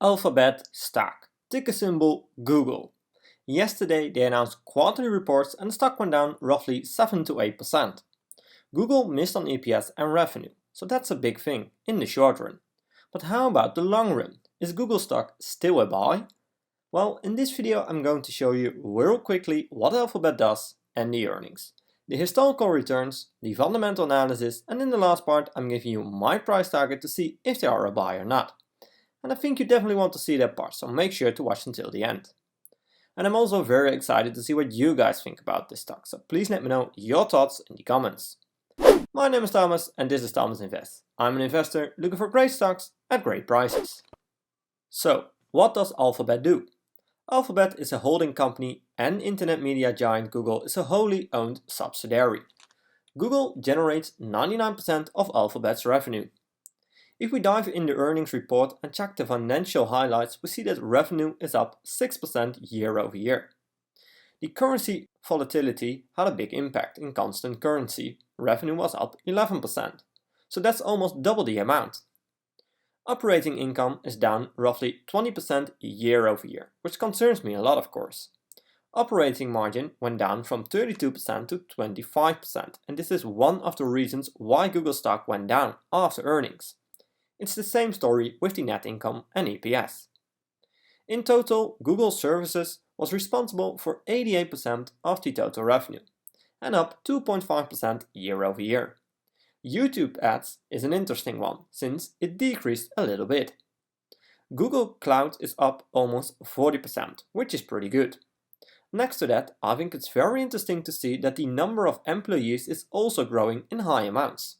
Alphabet stock, ticker symbol Google. Yesterday they announced quarterly reports and the stock went down roughly 7 to 8%. Google missed on EPS and revenue, so that's a big thing in the short run. But how about the long run? Is Google stock still a buy? Well, in this video I'm going to show you real quickly what Alphabet does and the earnings, the historical returns, the fundamental analysis, and in the last part I'm giving you my price target to see if they are a buy or not. And I think you definitely want to see that part, so make sure to watch until the end. And I'm also very excited to see what you guys think about this stock, so please let me know your thoughts in the comments. My name is Thomas and this is Thomas Invest. I'm an investor looking for great stocks at great prices. So, what does Alphabet do? Alphabet is a holding company and internet media giant Google is a wholly owned subsidiary. Google generates 99% of Alphabet's revenue. If we dive in the earnings report and check the financial highlights, we see that revenue is up 6% year over year. The currency volatility had a big impact. In constant currency, revenue was up 11%, so that's almost double the amount. Operating income is down roughly 20% year over year, which concerns me a lot, of course. Operating margin went down from 32% to 25%, and this is one of the reasons why Google stock went down after earnings. It's the same story with the net income and EPS. In total, Google Services was responsible for 88% of the total revenue, and up 2.5% year over year. YouTube ads is an interesting one, since it decreased a little bit. Google Cloud is up almost 40%, which is pretty good. Next to that, I think it's very interesting to see that the number of employees is also growing in high amounts.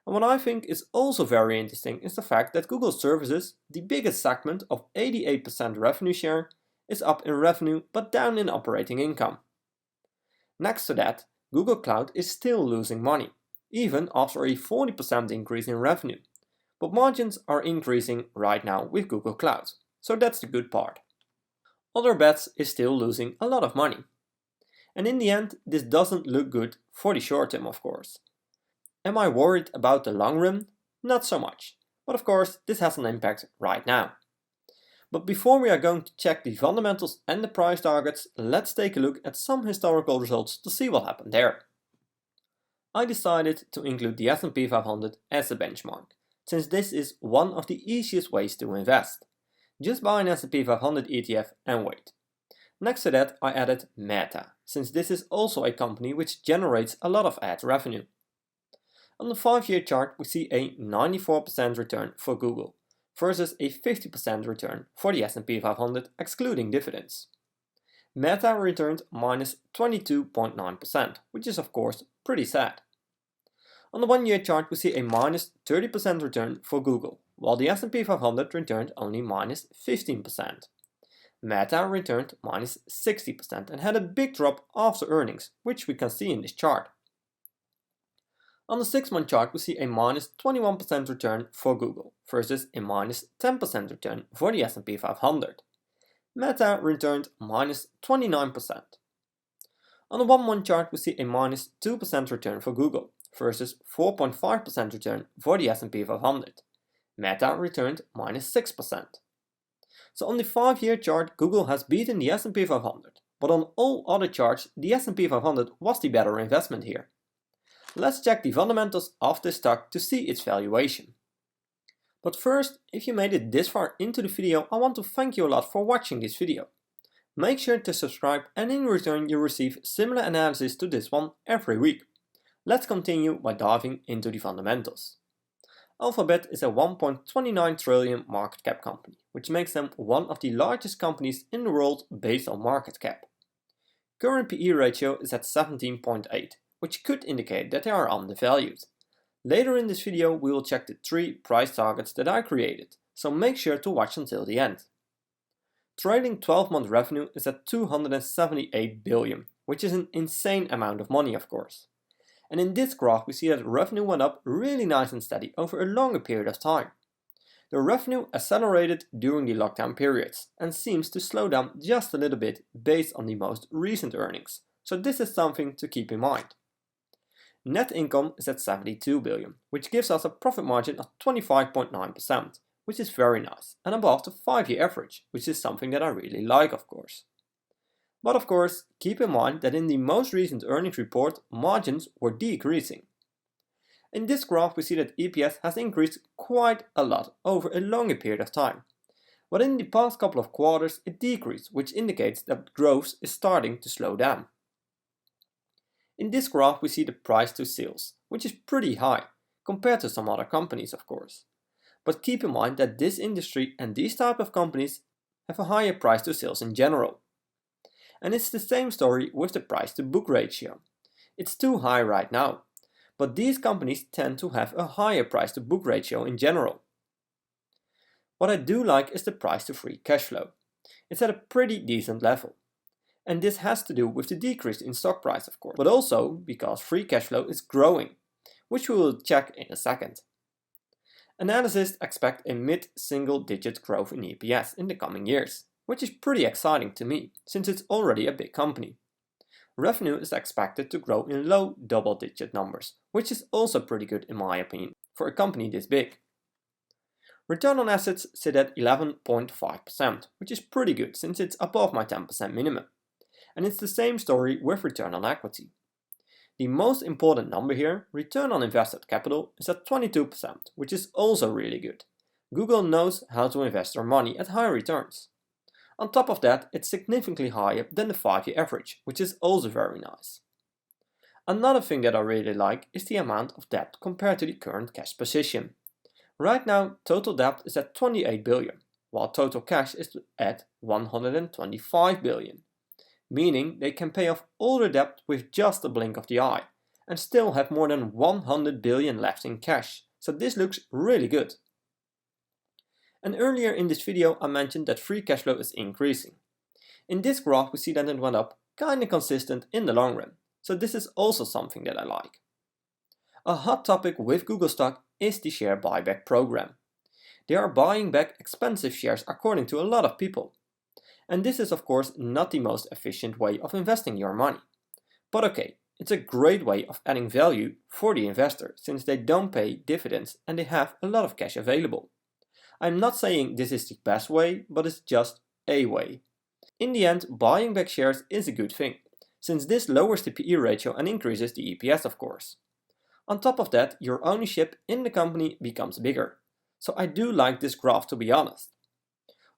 And what I think is also very interesting is the fact that Google Services, the biggest segment of 88% revenue share, is up in revenue but down in operating income. Next to that, Google Cloud is still losing money, even after a 40% increase in revenue. But margins are increasing right now with Google Cloud, so that's the good part. Other Bets is still losing a lot of money. And in the end, this doesn't look good for the short term, of course. Am I worried about the long run? Not so much, but of course this has an impact right now. But before we are going to check the fundamentals and the price targets, let's take a look at some historical results to see what happened there. I decided to include the S&P 500 as a benchmark, since this is one of the easiest ways to invest. Just buy an S&P 500 ETF and wait. Next to that I added Meta, since this is also a company which generates a lot of ad revenue. On the 5-year chart we see a 94% return for Google versus a 50% return for the S&P 500 excluding dividends. Meta returned minus 22.9%, which is of course pretty sad. On the 1-year chart we see a minus 30% return for Google, while the S&P 500 returned only minus 15%. Meta returned minus 60% and had a big drop after earnings, which we can see in this chart. On the 6-month chart we see a minus 21% return for Google versus a minus 10% return for the S&P 500. Meta returned minus 29%. On the 1-month chart we see a minus 2% return for Google versus 4.5% return for the S&P 500. Meta returned minus 6%. So on the 5-year chart Google has beaten the S&P 500, but on all other charts the S&P 500 was the better investment here. Let's check the fundamentals of this stock to see its valuation. But first, if you made it this far into the video, I want to thank you a lot for watching this video. Make sure to subscribe and in return you receive similar analysis to this one every week. Let's continue by diving into the fundamentals. Alphabet is a 1.29 trillion market cap company, which makes them one of the largest companies in the world based on market cap. Current PE ratio is at 17.8. which could indicate that they are undervalued. Later in this video we will check the 3 price targets that I created, so make sure to watch until the end. Trailing 12-month revenue is at 278 billion, which is an insane amount of money of course. And in this graph we see that revenue went up really nice and steady over a longer period of time. The revenue accelerated during the lockdown periods and seems to slow down just a little bit based on the most recent earnings, so this is something to keep in mind. Net income is at 72 billion, which gives us a profit margin of 25.9%, which is very nice, and above the 5-year average, which is something that I really like, of course. But of course, keep in mind that in the most recent earnings report, margins were decreasing. In this graph we see that EPS has increased quite a lot over a longer period of time. But in the past couple of quarters it decreased, which indicates that growth is starting to slow down. In this graph we see the price to sales, which is pretty high, compared to some other companies of course. But keep in mind that this industry and these type of companies have a higher price to sales in general. And it's the same story with the price to book ratio. It's too high right now, but these companies tend to have a higher price to book ratio in general. What I do like is the price to free cash flow. It's at a pretty decent level. And this has to do with the decrease in stock price of course, but also because free cash flow is growing, which we will check in a second. Analysts expect a mid-single digit growth in EPS in the coming years, which is pretty exciting to me, since it's already a big company. Revenue is expected to grow in low double-digit numbers, which is also pretty good in my opinion, for a company this big. Return on assets sit at 11.5%, which is pretty good since it's above my 10% minimum. And it's the same story with return on equity. The most important number here, return on invested capital, is at 22%, which is also really good. Google knows how to invest their money at high returns. On top of that, it's significantly higher than the 5-year average, which is also very nice. Another thing that I really like is the amount of debt compared to the current cash position. Right now, total debt is at 28 billion, while total cash is at 125 billion. Meaning they can pay off all their debt with just a blink of the eye, and still have more than 100 billion left in cash, so this looks really good. And earlier in this video I mentioned that free cash flow is increasing. In this graph we see that it went up kinda consistent in the long run, so this is also something that I like. A hot topic with Google Stock is the share buyback program. They are buying back expensive shares according to a lot of people. And this is of course not the most efficient way of investing your money. But okay, it's a great way of adding value for the investor since they don't pay dividends and they have a lot of cash available. I'm not saying this is the best way, but it's just a way. In the end, buying back shares is a good thing, since this lowers the PE ratio and increases the EPS of course. On top of that, your ownership in the company becomes bigger. So I do like this graph to be honest.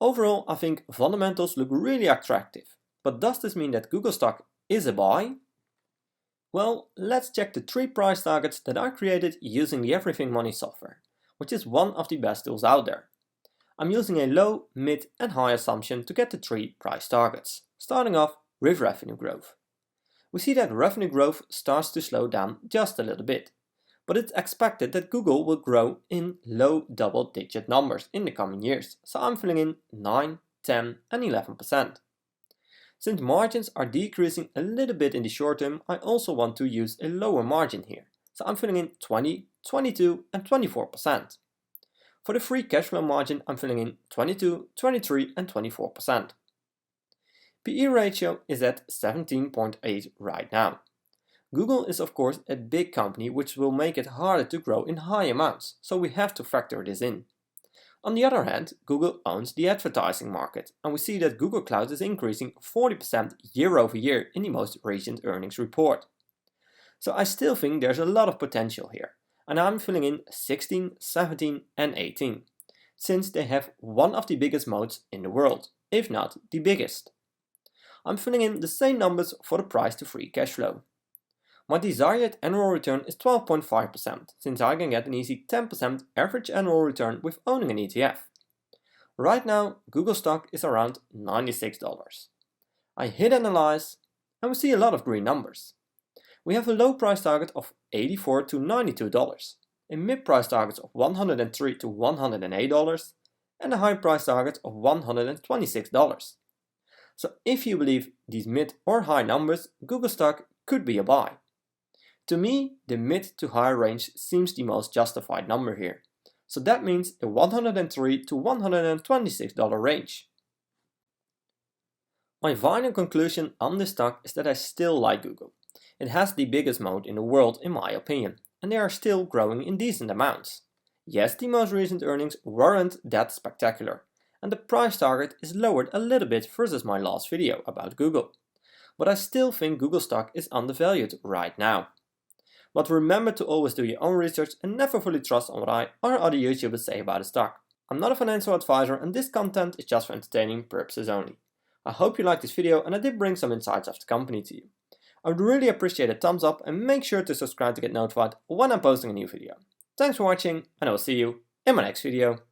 Overall, I think fundamentals look really attractive, but does this mean that Google Stock is a buy? Well, let's check the 3 price targets that I created using the Everything Money software, which is one of the best tools out there. I'm using a low, mid and high assumption to get the 3 price targets, starting off with revenue growth. We see that revenue growth starts to slow down just a little bit, but it's expected that Google will grow in low double-digit numbers in the coming years, so I'm filling in 9, 10 and 11%. Since margins are decreasing a little bit in the short term, I also want to use a lower margin here, so I'm filling in 20, 22 and 24%. For the free cash flow margin, I'm filling in 22, 23 and 24%. PE ratio is at 17.8 right now. Google is of course a big company which will make it harder to grow in high amounts, so we have to factor this in. On the other hand, Google owns the advertising market, and we see that Google Cloud is increasing 40% year over year in the most recent earnings report. So I still think there's a lot of potential here, and I'm filling in 16, 17 and 18, since they have one of the biggest moats in the world, if not the biggest. I'm filling in the same numbers for the price to free cash flow. My desired annual return is 12.5%, since I can get an easy 10% average annual return with owning an ETF. Right now, Google Stock is around $96. I hit analyze, and we see a lot of green numbers. We have a low price target of $84 to $92, a mid price target of $103 to $108, and a high price target of $126. So if you believe these mid or high numbers, Google Stock could be a buy. To me, the mid to high range seems the most justified number here. So that means a $103 to $126 range. My final conclusion on this stock is that I still like Google. It has the biggest moat in the world in my opinion, and they are still growing in decent amounts. Yes, the most recent earnings weren't that spectacular, and the price target is lowered a little bit versus my last video about Google. But I still think Google stock is undervalued right now. But remember to always do your own research and never fully trust on what I or other YouTubers say about a stock. I'm not a financial advisor and this content is just for entertaining purposes only. I hope you liked this video and I did bring some insights of the company to you. I would really appreciate a thumbs up and make sure to subscribe to get notified when I'm posting a new video. Thanks for watching and I will see you in my next video.